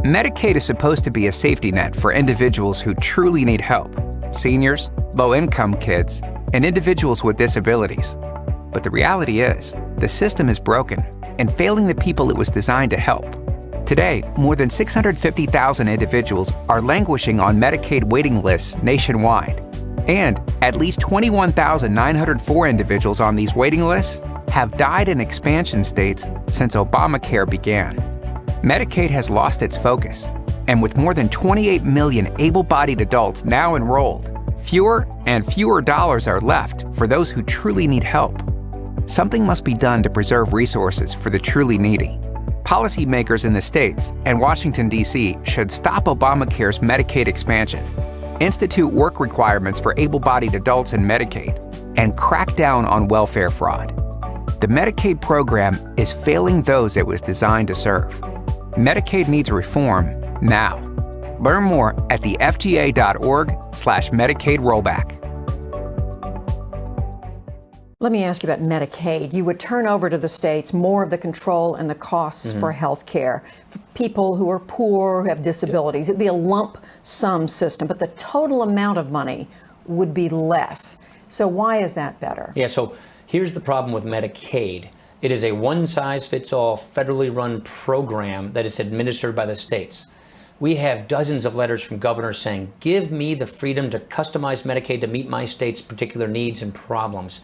Medicaid is supposed to be a safety net for individuals who truly need help: seniors, low-income kids, and individuals with disabilities. But the reality is, the system is broken and failing the people it was designed to help. Today, more than 650,000 individuals are languishing on Medicaid waiting lists nationwide. And at least 21,904 individuals on these waiting lists have died in expansion states since Obamacare began. Medicaid has lost its focus, and with more than 28 million able-bodied adults now enrolled, fewer and fewer dollars are left for those who truly need help. Something must be done to preserve resources for the truly needy. Policymakers in the states and Washington, D.C. should stop Obamacare's Medicaid expansion, institute work requirements for able-bodied adults in Medicaid, and crack down on welfare fraud. The Medicaid program is failing those it was designed to serve. Medicaid needs reform now. Learn more at the fga.org/Medicaid rollback. Let me ask you about Medicaid. You would turn over to the states more of the control and the costs for health care for people who are poor, who have disabilities. It would be a lump sum system, but the total amount of money would be less. So why is that better? Yeah, so here's the problem with Medicaid. It is a one-size-fits-all federally run program that is administered by the states. We have dozens of letters from governors saying, give me the freedom to customize Medicaid to meet my state's particular needs and problems.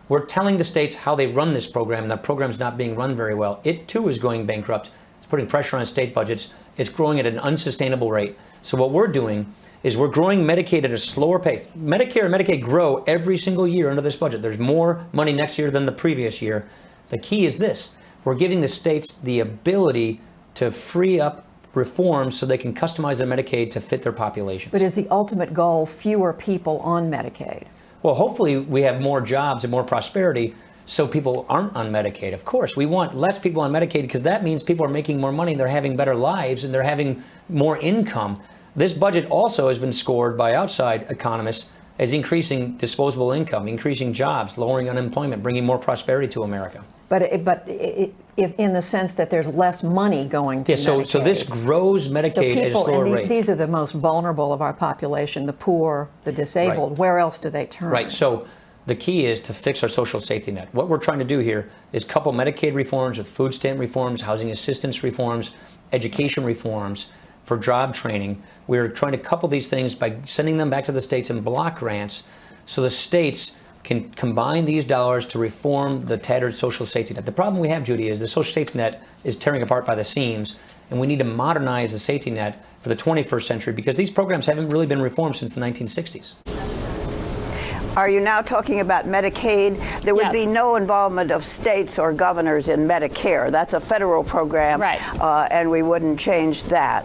We're telling the states how they run this program, and the program's not being run very well. It, too, is going bankrupt. It's putting pressure on state budgets. It's growing at an unsustainable rate. So what we're doing is we're growing Medicaid at a slower pace. Medicare and Medicaid grow every single year under this budget. There's more money next year than the previous year. The key is this. We're giving the states the ability to free up reforms so they can customize their Medicaid to fit their population. But is the ultimate goal fewer people on Medicaid? Well, hopefully we have more jobs and more prosperity so people aren't on Medicaid. Of course, we want less people on Medicaid because that means people are making more money, they're having better lives, and they're having more income. This budget also has been scored by outside economists as increasing disposable income, increasing jobs, lowering unemployment, bringing more prosperity to America. But if in the sense that there's less money going to Medicaid. So this grows Medicaid at a slower rate. These are the most vulnerable of our population, the poor, the disabled. Right. Where else do they turn? Right. So the key is to fix our social safety net. What we're trying to do here is couple Medicaid reforms with food stamp reforms, housing assistance reforms, education reforms for job training. We're trying to couple these things by sending them back to the states in block grants so the states can combine these dollars to reform the tattered social safety net. The problem we have, Judy, is the social safety net is tearing apart by the seams, and we need to modernize the safety net for the 21st century because these programs haven't really been reformed since the 1960s. Are you now talking about Medicaid? There would be no involvement of states or governors in Medicare. That's a federal program, right. And we wouldn't change that.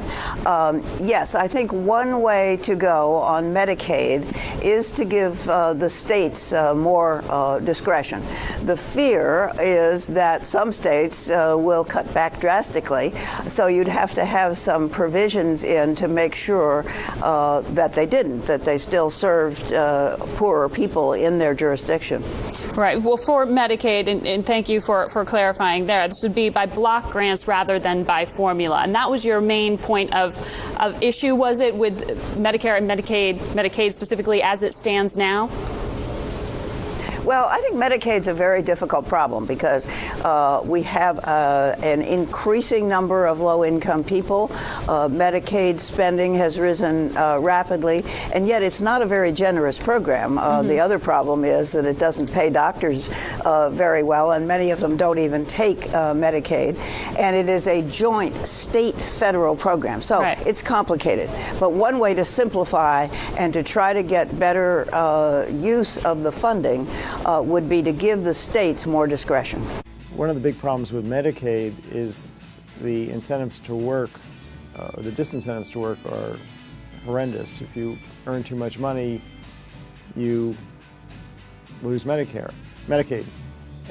Yes, I think one way to go on Medicaid is to give the states more discretion. The fear is that some states will cut back drastically, so you'd have to have some provisions in to make sure that they didn't, that they still served poorer people in their jurisdiction. Right. Well, for Medicaid, and thank you for clarifying there, this would be by block grants rather than by formula. And that was your main point of issue, was it, with Medicare and Medicaid specifically as it stands now? Well, I think Medicaid's a very difficult problem because we have an increasing number of low-income people. Medicaid spending has risen rapidly, and yet it's not a very generous program. The other problem is that it doesn't pay doctors very well, and many of them don't even take Medicaid. And it is a joint state-federal program, so it's complicated. But one way to simplify and to try to get better use of the funding would be to give the states more discretion. One of the big problems with Medicaid is the incentives to work, the disincentives to work are horrendous. If you earn too much money, you lose Medicaid.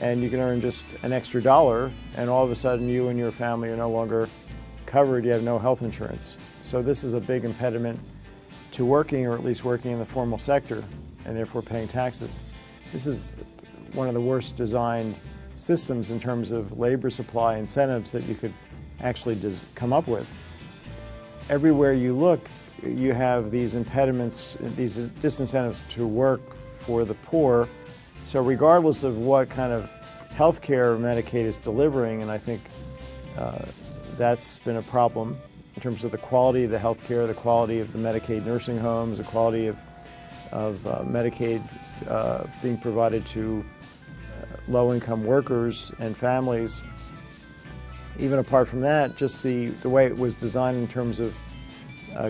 And you can earn just an extra $1, and all of a sudden you and your family are no longer covered. You have no health insurance. So this is a big impediment to working, or at least working in the formal sector, and therefore paying taxes. This is one of the worst designed systems in terms of labor supply incentives that you could actually come up with. everywhere you look, you have these impediments, these disincentives to work for the poor. So regardless of what kind of health care Medicaid is delivering, and I think that's been a problem in terms of the quality of the health care, the quality of the Medicaid nursing homes, the quality of Medicaid being provided to low-income workers and families. Even apart from that, just the way it was designed in terms of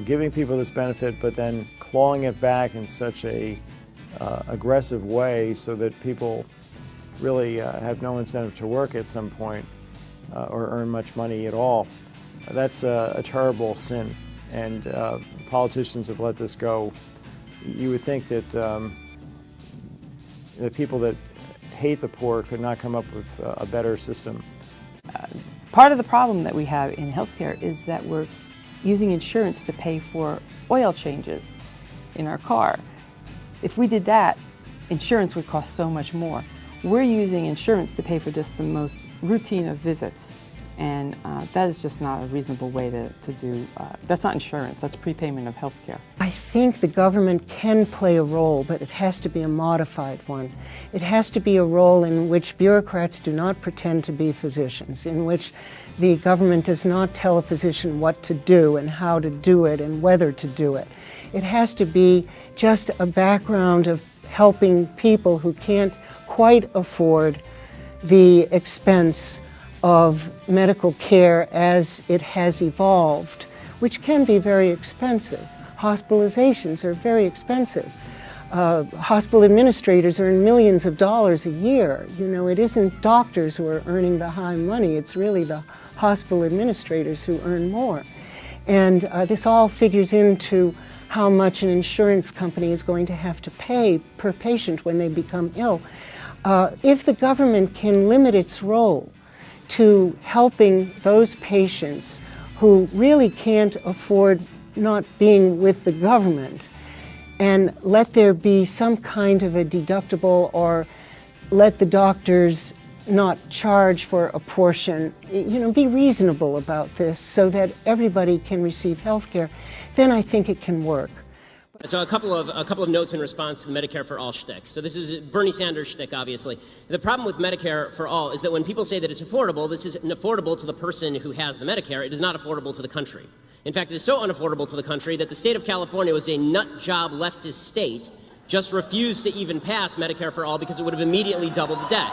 giving people this benefit, but then clawing it back in such a aggressive way so that people really have no incentive to work at some point or earn much money at all. That's a terrible sin, and politicians have let this go. You would think that the people that hate the poor could not come up with a better system. Part of the problem that we have in healthcare is that we're using insurance to pay for oil changes in our car. If we did that, insurance would cost so much more. We're using insurance to pay for just the most routine of visits, and that is just not a reasonable way to do. That's not insurance, that's prepayment of healthcare. I think the government can play a role, but it has to be a modified one. It has to be a role in which bureaucrats do not pretend to be physicians, in which the government does not tell a physician what to do and how to do it and whether to do it. It has to be just a background of helping people who can't quite afford the expense of medical care as it has evolved, which can be very expensive. Hospitalizations are very expensive. Hospital administrators earn millions of dollars a year. You know, it isn't doctors who are earning the high money, it's really the hospital administrators who earn more. And this all figures into how much an insurance company is going to have to pay per patient when they become ill. If the government can limit its role to helping those patients who really can't afford not being with the government, and let there be some kind of a deductible, or let the doctors not charge for a portion, you know, be reasonable about this so that everybody can receive health care, then I think it can work. So a couple of notes in response to the Medicare for All shtick. So this is Bernie Sanders shtick, obviously. The problem with Medicare for All is that when people say that it's affordable, this is affordable to the person who has the Medicare. It is not affordable to the country. In fact, it is so unaffordable to the country that the state of California was a nut job leftist state, just refused to even pass Medicare for All because it would have immediately doubled the debt.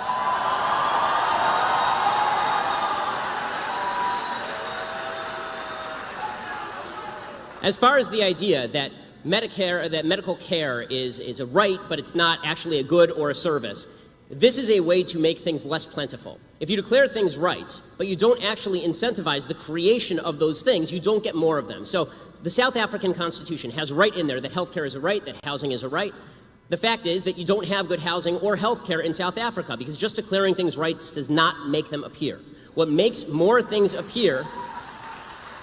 As far as the idea that medical care is a right, but it's not actually a good or a service, this is a way to make things less plentiful. If you declare things right, but you don't actually incentivize the creation of those things, you don't get more of them. So the South African Constitution has right in there that healthcare is a right, that housing is a right. The fact is that you don't have good housing or healthcare in South Africa because just declaring things rights does not make them appear. What makes more things appear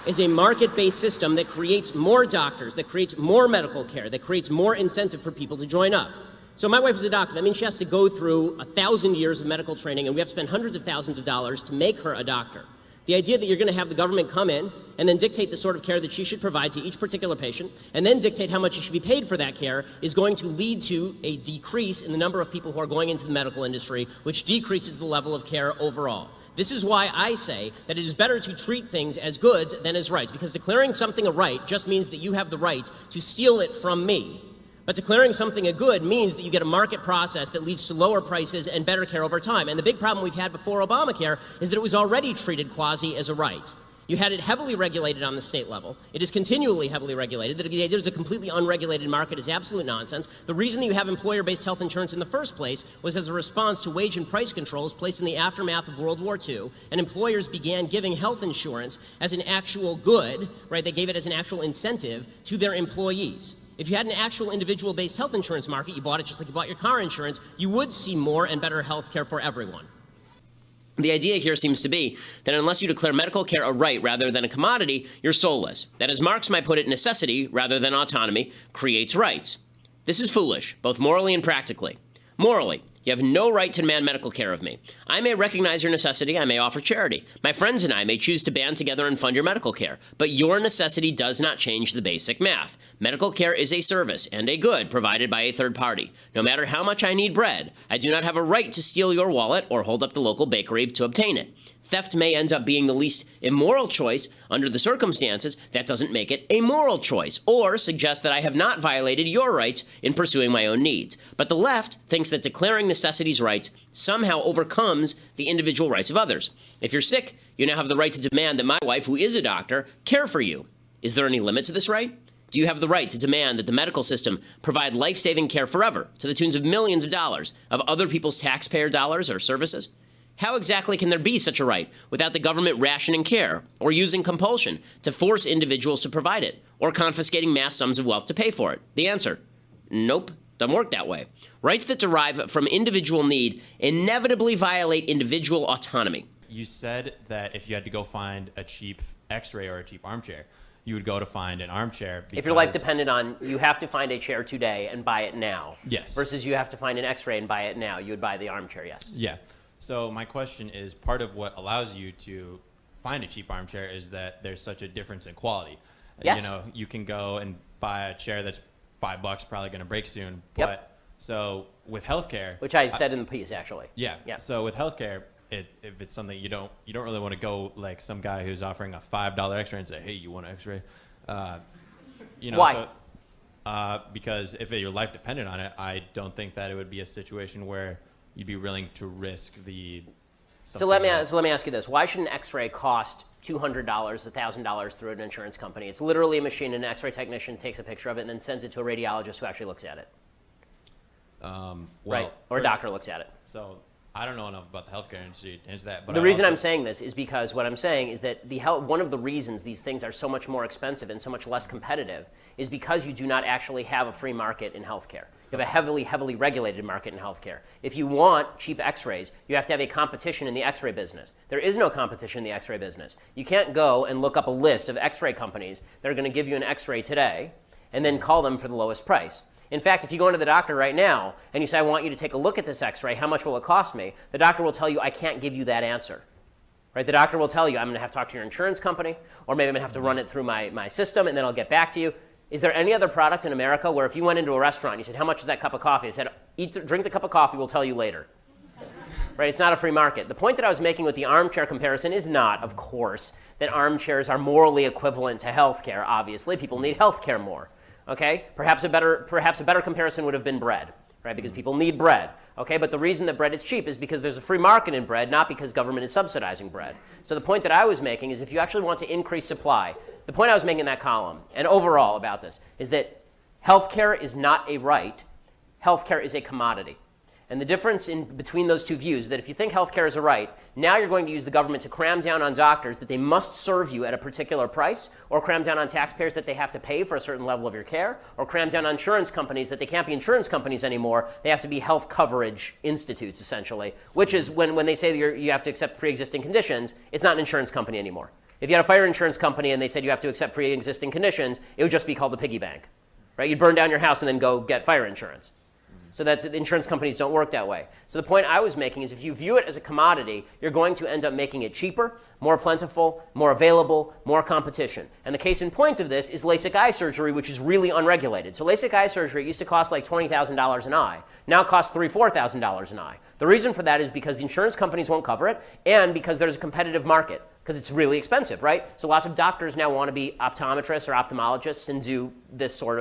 is a market-based system that creates more doctors, that creates more medical care, that creates more incentive for people to join up. So my wife is a doctor. That means she has to go through 1,000 years of medical training, and we have to spend hundreds of thousands of dollars to make her a doctor. The idea that you're going to have the government come in and then dictate the sort of care that she should provide to each particular patient, and then dictate how much she should be paid for that care, is going to lead to a decrease in the number of people who are going into the medical industry, which decreases the level of care overall. This is why I say that it is better to treat things as goods than as rights, because declaring something a right just means that you have the right to steal it from me. But declaring something a good means that you get a market process that leads to lower prices and better care over time. And the big problem we've had before Obamacare is that it was already treated quasi as a right. You had it heavily regulated on the state level. It is continually heavily regulated. The idea there's a completely unregulated market is absolute nonsense. The reason that you have employer-based health insurance in the first place was as a response to wage and price controls placed in the aftermath of World War II, and employers began giving health insurance as an actual good, right? They gave it as an actual incentive to their employees. If you had an actual individual-based health insurance market, you bought it just like you bought your car insurance, you would see more and better health care for everyone. The idea here seems to be that unless you declare medical care a right rather than a commodity, you're soulless. That, as Marx might put it, necessity rather than autonomy creates rights. This is foolish, both morally and practically. Morally, You have no right to demand medical care of me. I may recognize your necessity. I may offer charity. My friends and I may choose to band together and fund your medical care. But your necessity does not change the basic math. Medical care is a service and a good provided by a third party. No matter how much I need bread, I do not have a right to steal your wallet or hold up the local bakery to obtain it. Theft may end up being the least immoral choice under the circumstances. That doesn't make it a moral choice or suggest that I have not violated your rights in pursuing my own needs. But the left thinks that declaring necessities rights somehow overcomes the individual rights of others. If you're sick, you now have the right to demand that my wife, who is a doctor, care for you. Is there any limit to this right? Do you have the right to demand that the medical system provide life-saving care forever to the tunes of millions of dollars of other people's taxpayer dollars or services? How exactly can there be such a right without the government rationing care or using compulsion to force individuals to provide it or confiscating mass sums of wealth to pay for it? The answer, nope, doesn't work that way. Rights that derive from individual need inevitably violate individual autonomy. You said that if you had to go find a cheap x-ray or a cheap armchair, you would go to find an armchair. If your life depended on, you have to find a chair today and buy it now. Yes. Versus you have to find an x-ray and buy it now. You would buy the armchair, yes. Yeah. So my question is, part of what allows you to find a cheap armchair is that there's such a difference in quality. Yes. You know, you can go and buy a chair that's $5, probably going to break soon. Yep. But so with healthcare, which I said in the piece actually. Yeah. So with healthcare, if it's something you don't really want to go like some guy who's offering a $5 X-ray and say, hey, you want an X-ray? You know. Why? So, because if your life depended on it, I don't think that it would be a situation where you'd be willing to risk the. So let me ask you this: why should an X-ray cost $200, $1,000 through an insurance company? It's literally a machine, and an X-ray technician takes a picture of it and then sends it to a radiologist who actually looks at it. Right, or a doctor looks at it. So I don't know enough about the healthcare industry to answer that. But the reason I'm saying this is because what I'm saying is that one of the reasons these things are so much more expensive and so much less competitive is because you do not actually have a free market in healthcare. You have a heavily, heavily regulated market in healthcare. If you want cheap x-rays, you have to have a competition in the x-ray business. There is no competition in the x-ray business. You can't go and look up a list of x-ray companies that are going to give you an x-ray today and then call them for the lowest price. In fact, if you go into the doctor right now and you say, I want you to take a look at this x-ray, how much will it cost me? The doctor will tell you, I can't give you that answer. Right? The doctor will tell you, I'm going to have to talk to your insurance company, or maybe I'm going to have to run it through my system, and then I'll get back to you. Is there any other product in America where if you went into a restaurant and you said, how much is that cup of coffee? They said, drink the cup of coffee, we'll tell you later. Right? It's not a free market. The point that I was making with the armchair comparison is not, of course, that armchairs are morally equivalent to healthcare. Obviously, people need healthcare more. Okay? Perhaps a better comparison would have been bread, right? Because people need bread. Okay? But the reason that bread is cheap is because there's a free market in bread, not because government is subsidizing bread. So the point that I was making is if you actually want to increase supply, the point I was making in that column, and overall about this, is that healthcare is not a right. Healthcare is a commodity. And the difference between those two views is that if you think healthcare is a right, now you're going to use the government to cram down on doctors that they must serve you at a particular price, or cram down on taxpayers that they have to pay for a certain level of your care, or cram down on insurance companies that they can't be insurance companies anymore. They have to be health coverage institutes, essentially, which is when they say that you have to accept pre-existing conditions, it's not an insurance company anymore. If you had a fire insurance company and they said you have to accept pre-existing conditions, it would just be called the piggy bank. Right? You'd burn down your house and then go get fire insurance. So insurance companies don't work that way. So the point I was making is if you view it as a commodity, you're going to end up making it cheaper, more plentiful, more available, more competition. And the case in point of this is LASIK eye surgery, which is really unregulated. So LASIK eye surgery used to cost like $20,000 an eye. Now it costs $3,000, $4,000 an eye. The reason for that is because the insurance companies won't cover it and because there's a competitive market because it's really expensive, right? So lots of doctors now want to be optometrists or ophthalmologists and do this sort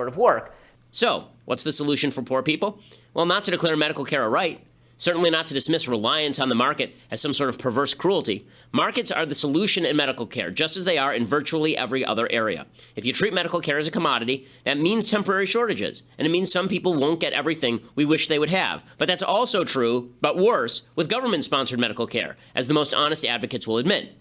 of work. So, what's the solution for poor people? Well, not to declare medical care a right. Certainly not to dismiss reliance on the market as some sort of perverse cruelty. Markets are the solution in medical care, just as they are in virtually every other area. If you treat medical care as a commodity, that means temporary shortages, and it means some people won't get everything we wish they would have. But that's also true, but worse, with government-sponsored medical care, as the most honest advocates will admit.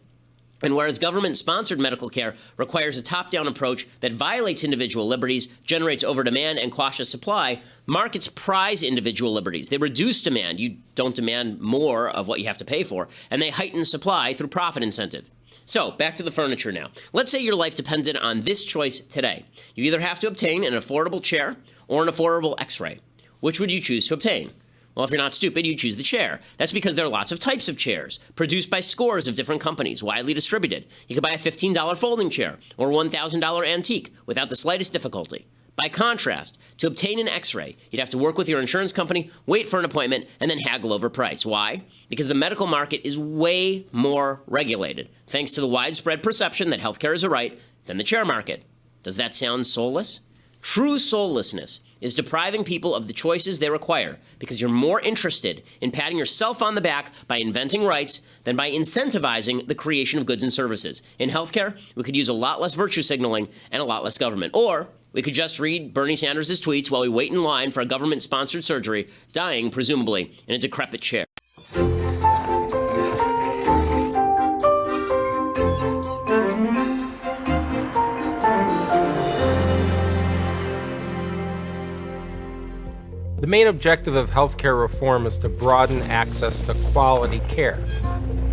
And whereas government-sponsored medical care requires a top-down approach that violates individual liberties, generates over-demand and cautious supply, markets prize individual liberties. They reduce demand. You don't demand more of what you have to pay for. And they heighten supply through profit incentive. So, back to the furniture now. Let's say your life depended on this choice today. You either have to obtain an affordable chair or an affordable x-ray. Which would you choose to obtain? Well, if you're not stupid, you choose the chair. That's because there are lots of types of chairs, produced by scores of different companies, widely distributed. You could buy a $15 folding chair or $1,000 antique without the slightest difficulty. By contrast, to obtain an x-ray, you'd have to work with your insurance company, wait for an appointment, and then haggle over price. Why? Because the medical market is way more regulated, thanks to the widespread perception that healthcare is a right than the chair market. Does that sound soulless? True soullessness is depriving people of the choices they require because you're more interested in patting yourself on the back by inventing rights than by incentivizing the creation of goods and services. In healthcare, we could use a lot less virtue signaling and a lot less government. Or we could just read Bernie Sanders' tweets while we wait in line for a government-sponsored surgery, dying, presumably, in a decrepit chair. The main objective of healthcare reform is to broaden access to quality care.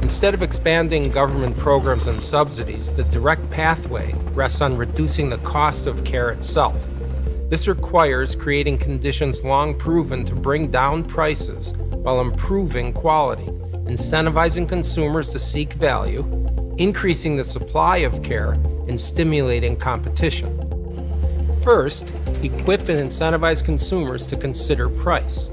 Instead of expanding government programs and subsidies, the direct pathway rests on reducing the cost of care itself. This requires creating conditions long proven to bring down prices while improving quality, incentivizing consumers to seek value, increasing the supply of care, and stimulating competition. First, equip and incentivize consumers to consider price.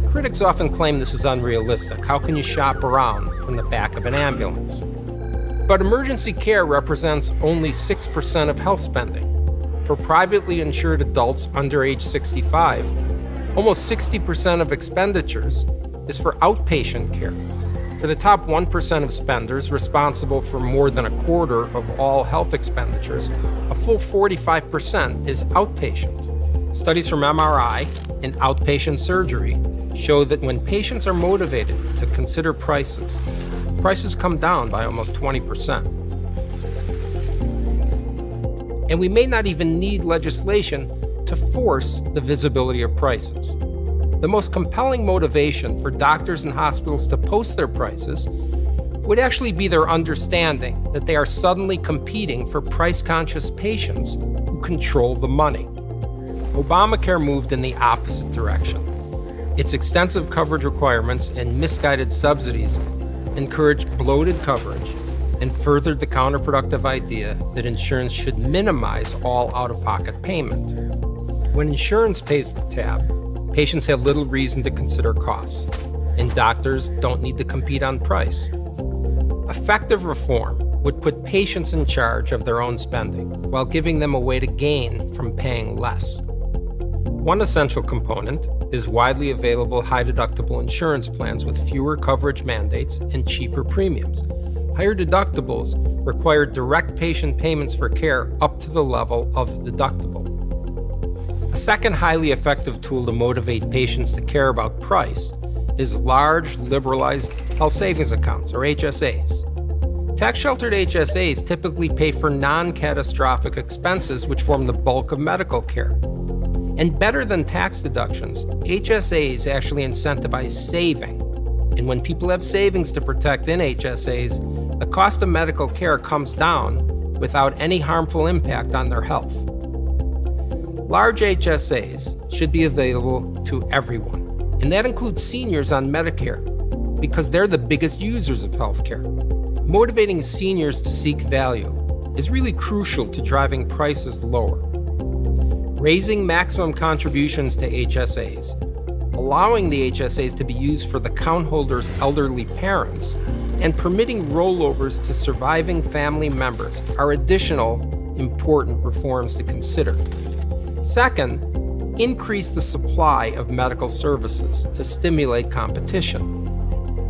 Critics often claim this is unrealistic. How can you shop around from the back of an ambulance? But emergency care represents only 6% of health spending. For privately insured adults under age 65, almost 60% of expenditures is for outpatient care. For the top 1% of spenders responsible for more than a quarter of all health expenditures, a full 45% is outpatient. Studies from MRI and outpatient surgery show that when patients are motivated to consider prices, prices come down by almost 20%. And we may not even need legislation to force the visibility of prices. The most compelling motivation for doctors and hospitals to post their prices would actually be their understanding that they are suddenly competing for price-conscious patients who control the money. Obamacare moved in the opposite direction. Its extensive coverage requirements and misguided subsidies encouraged bloated coverage and furthered the counterproductive idea that insurance should minimize all out-of-pocket payment. When insurance pays the tab, patients have little reason to consider costs, and doctors don't need to compete on price. Effective reform would put patients in charge of their own spending while giving them a way to gain from paying less. One essential component is widely available high-deductible insurance plans with fewer coverage mandates and cheaper premiums. Higher deductibles require direct patient payments for care up to the level of the deductible. A second highly effective tool to motivate patients to care about price is large, liberalized health savings accounts, or HSAs. Tax-sheltered HSAs typically pay for non-catastrophic expenses which form the bulk of medical care. And better than tax deductions, HSAs actually incentivize saving. And when people have savings to protect in HSAs, the cost of medical care comes down without any harmful impact on their health. Large HSAs should be available to everyone, and that includes seniors on Medicare, because they're the biggest users of healthcare. Motivating seniors to seek value is really crucial to driving prices lower. Raising maximum contributions to HSAs, allowing the HSAs to be used for the account holder's elderly parents, and permitting rollovers to surviving family members are additional important reforms to consider. Second, increase the supply of medical services to stimulate competition.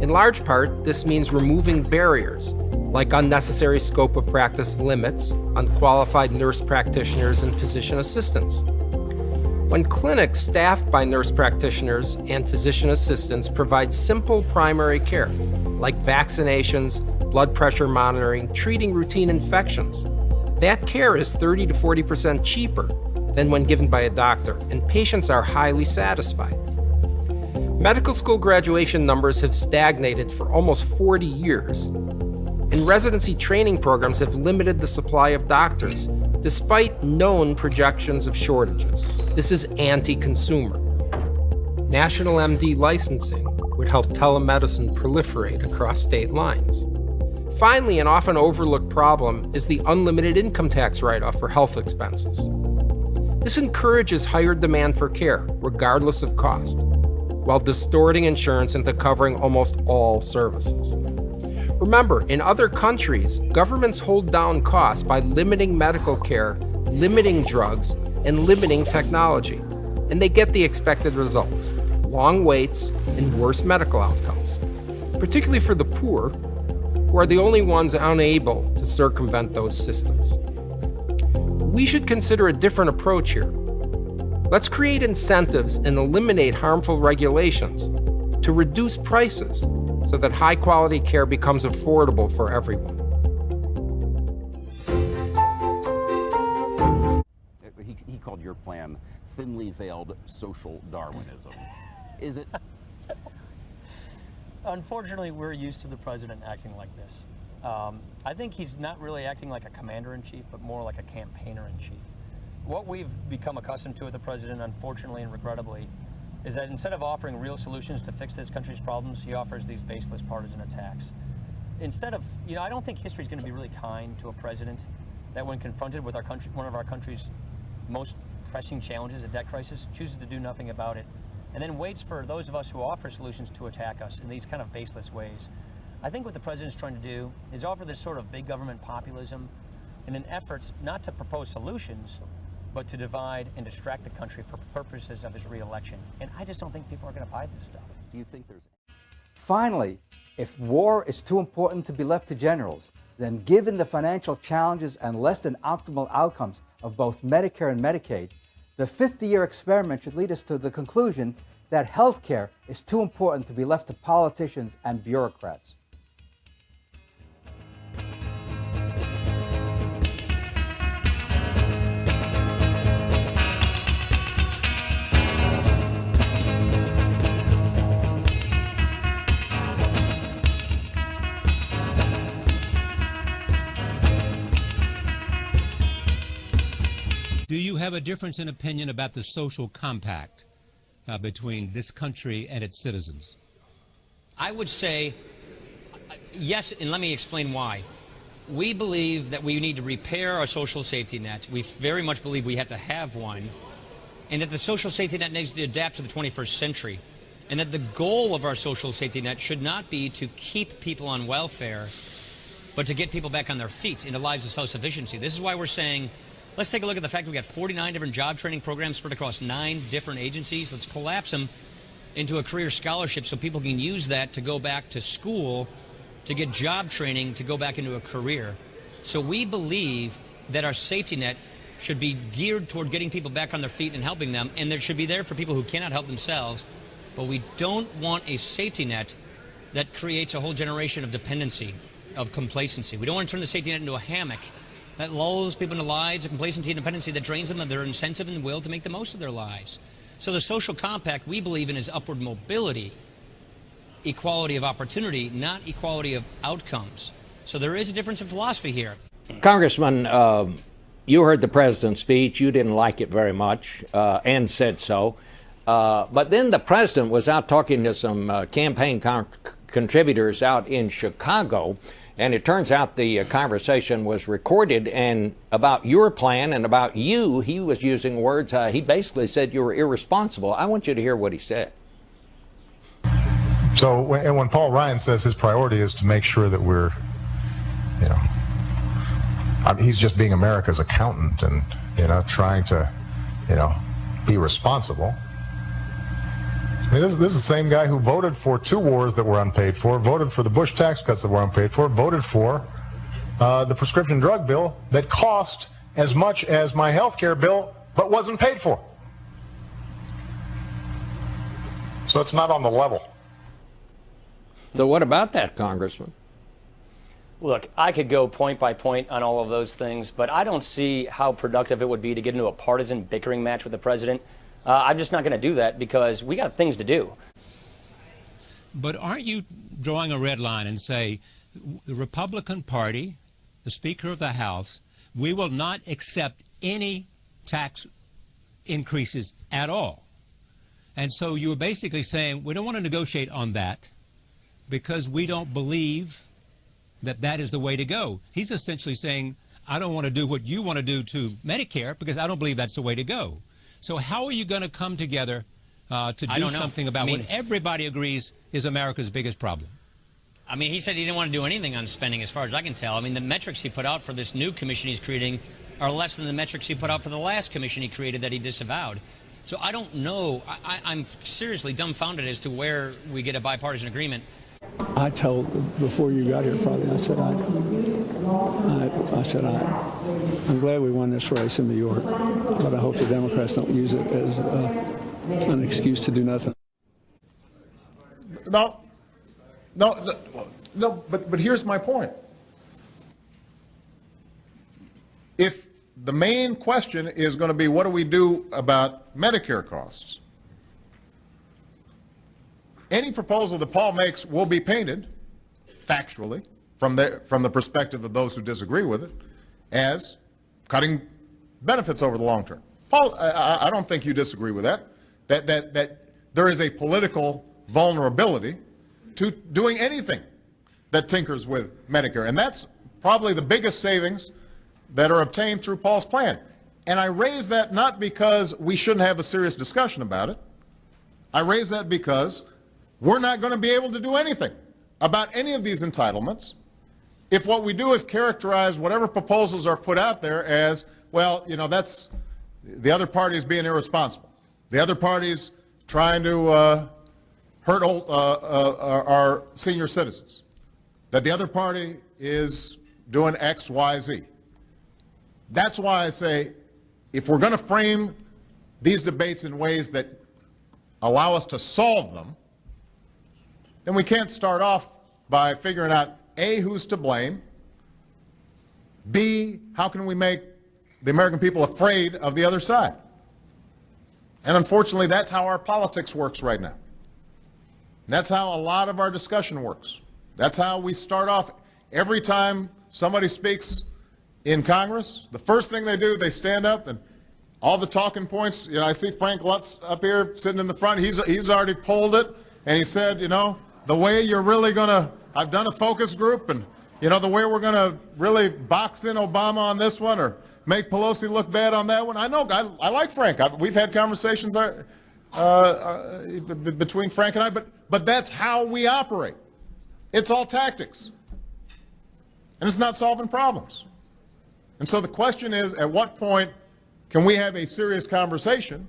In large part, this means removing barriers, like unnecessary scope of practice limits on qualified nurse practitioners and physician assistants. When clinics staffed by nurse practitioners and physician assistants provide simple primary care, like vaccinations, blood pressure monitoring, treating routine infections, that care is 30 to 40% cheaper than when given by a doctor, and patients are highly satisfied. Medical school graduation numbers have stagnated for almost 40 years, and residency training programs have limited the supply of doctors, despite known projections of shortages. This is anti-consumer. National MD licensing would help telemedicine proliferate across state lines. Finally, an often overlooked problem is the unlimited income tax write-off for health expenses. This encourages higher demand for care, regardless of cost, while distorting insurance into covering almost all services. Remember, in other countries, governments hold down costs by limiting medical care, limiting drugs, and limiting technology, and they get the expected results: long waits and worse medical outcomes, particularly for the poor, who are the only ones unable to circumvent those systems. We should consider a different approach here. Let's create incentives and eliminate harmful regulations to reduce prices so that high-quality care becomes affordable for everyone. He called your plan thinly veiled social Darwinism. Is it? Unfortunately, we're used to the president acting like this. I think he's not really acting like a commander-in-chief, but more like a campaigner-in-chief. What we've become accustomed to with the president, unfortunately and regrettably, is that instead of offering real solutions to fix this country's problems, he offers these baseless partisan attacks. Instead of, I don't think history is going to be really kind to a president that when confronted with one of our country's most pressing challenges, a debt crisis, chooses to do nothing about it, and then waits for those of us who offer solutions to attack us in these kind of baseless ways. I think what the president's trying to do is offer this sort of big government populism in an effort not to propose solutions, but to divide and distract the country for purposes of his re-election. And I just don't think people are going to buy this stuff. Do you think there's... Finally, if war is too important to be left to generals, then given the financial challenges and less than optimal outcomes of both Medicare and Medicaid, the 50-year experiment should lead us to the conclusion that health care is too important to be left to politicians and bureaucrats. Do you have a difference in opinion about the social compact between this country and its citizens? I would say yes, and let me explain why. We believe that we need to repair our social safety net. We very much believe we have to have one, and that the social safety net needs to adapt to the 21st century, and that the goal of our social safety net should not be to keep people on welfare, but to get people back on their feet into lives of self-sufficiency. This is why we're saying, let's take a look at the fact that we got 49 different job training programs spread across 9 different agencies. Let's collapse them into a career scholarship so people can use that to go back to school, to get job training, to go back into a career. So we believe that our safety net should be geared toward getting people back on their feet and helping them, and there should be there for people who cannot help themselves. But we don't want a safety net that creates a whole generation of dependency, of complacency. We don't want to turn the safety net into a hammock that lulls people into lives of complacency and dependency, that drains them of their incentive and will to make the most of their lives. So the social compact we believe in is upward mobility, equality of opportunity, not equality of outcomes. So there is a difference in philosophy here. Congressman, you heard the president's speech. You didn't like it very much and said so. But then the president was out talking to some campaign contributors out in Chicago. And it turns out the conversation was recorded, and about your plan and about you, he was using words, he basically said you were irresponsible. I want you to hear what he said. So, when Paul Ryan says his priority is to make sure that we're, he's just being America's accountant and, trying to, be responsible. I mean, this is the same guy who voted for 2 wars that were unpaid for, voted for the Bush tax cuts that were unpaid for, voted for the prescription drug bill that cost as much as my health care bill but wasn't paid for. So it's not on the level. So what about that, Congressman? Look, I could go point by point on all of those things, but I don't see how productive it would be to get into a partisan bickering match with the president. I'm just not going to do that because we got things to do. But aren't you drawing a red line and say, the Republican Party, the Speaker of the House, we will not accept any tax increases at all? And so you were basically saying, we don't want to negotiate on that because we don't believe that that is the way to go. He's essentially saying, I don't want to do what you want to do to Medicare because I don't believe that's the way to go. So how are you going to come together to do something about what everybody agrees is America's biggest problem? I mean, he said he didn't want to do anything on spending as far as I can tell. I mean, the metrics he put out for this new commission he's creating are less than the metrics he put out for the last commission he created that he disavowed. So I don't know. I'm seriously dumbfounded as to where we get a bipartisan agreement. I told, before you got here probably, I said, I'm glad we won this race in New York, but I hope the Democrats don't use it as an excuse to do nothing. No, but here's my point. If the main question is going to be what do we do about Medicare costs, any proposal that Paul makes will be painted factually from the perspective of those who disagree with it as cutting benefits over the long term. Paul, I don't think you disagree with that. That there is a political vulnerability to doing anything that tinkers with Medicare, and that's probably the biggest savings that are obtained through Paul's plan. And I raise that not because we shouldn't have a serious discussion about it. I raise that because we're not going to be able to do anything about any of these entitlements if what we do is characterize whatever proposals are put out there as, well, you know, that's the other party is being irresponsible. The other party's trying to hurt our senior citizens. That the other party is doing X, Y, Z. That's why I say if we're going to frame these debates in ways that allow us to solve them, then we can't start off by figuring out A, who's to blame, B, how can we make the American people afraid of the other side? And unfortunately, that's how our politics works right now. That's how a lot of our discussion works. That's how we start off every time somebody speaks in Congress. The first thing they do, they stand up and all the talking points, you know, I see Frank Lutz up here sitting in the front. He's already polled it, and he said, you know, the way you're really going to, I've done a focus group, and, you know, the way we're going to really box in Obama on this one or make Pelosi look bad on that one. I know, I like Frank. We've had conversations between Frank and I, but that's how we operate. It's all tactics. And it's not solving problems. And so the question is, at what point can we have a serious conversation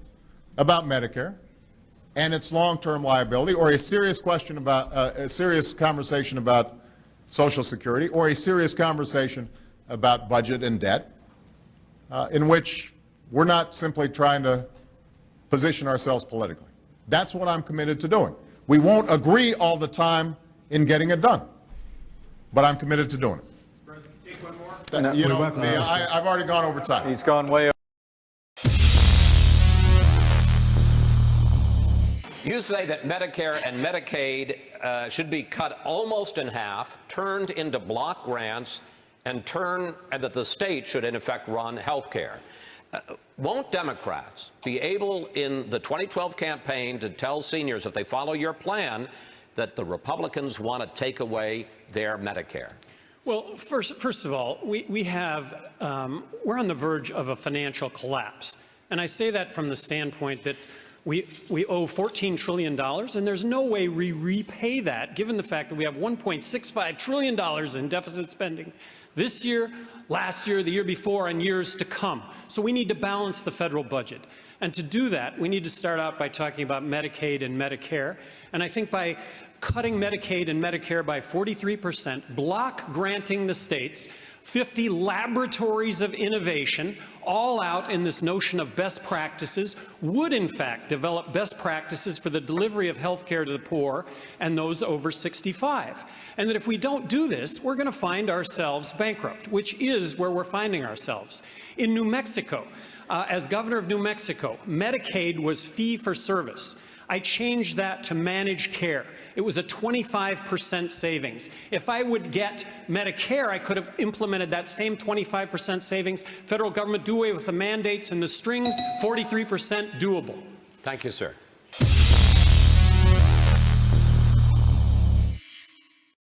about Medicare and its long-term liability, or a serious question about a serious conversation about Social Security, or a serious conversation about budget and debt, in which we're not simply trying to position ourselves politically. That's what I'm committed to doing. We won't agree all the time in getting it done, but I'm committed to doing it. You know, I've already gone over time. He's gone way over. You say that Medicare and Medicaid should be cut almost in half, turned into block grants, and that the state should, in effect, run health care. Won't Democrats be able, in the 2012 campaign, to tell seniors, if they follow your plan, that the Republicans want to take away their Medicare? Well, first of all, we're on the verge of a financial collapse. And I say that from the standpoint that we owe $14 trillion, and there's no way we repay that, given the fact that we have $1.65 trillion in deficit spending this year, last year, the year before, and years to come. So we need to balance the federal budget. And to do that, we need to start out by talking about Medicaid and Medicare. And I think by cutting Medicaid and Medicare by 43%, block granting the states 50 laboratories of innovation, all out in this notion of best practices, would in fact develop best practices for the delivery of health care to the poor and those over 65. And that if we don't do this, we're going to find ourselves bankrupt, which is where we're finding ourselves. In New Mexico, as governor of New Mexico, Medicaid was fee for service. I changed that to managed care. It was a 25% savings. If I would get Medicare, I could have implemented that same 25% savings. Federal government do away with the mandates and the strings, 43% doable. Thank you, sir.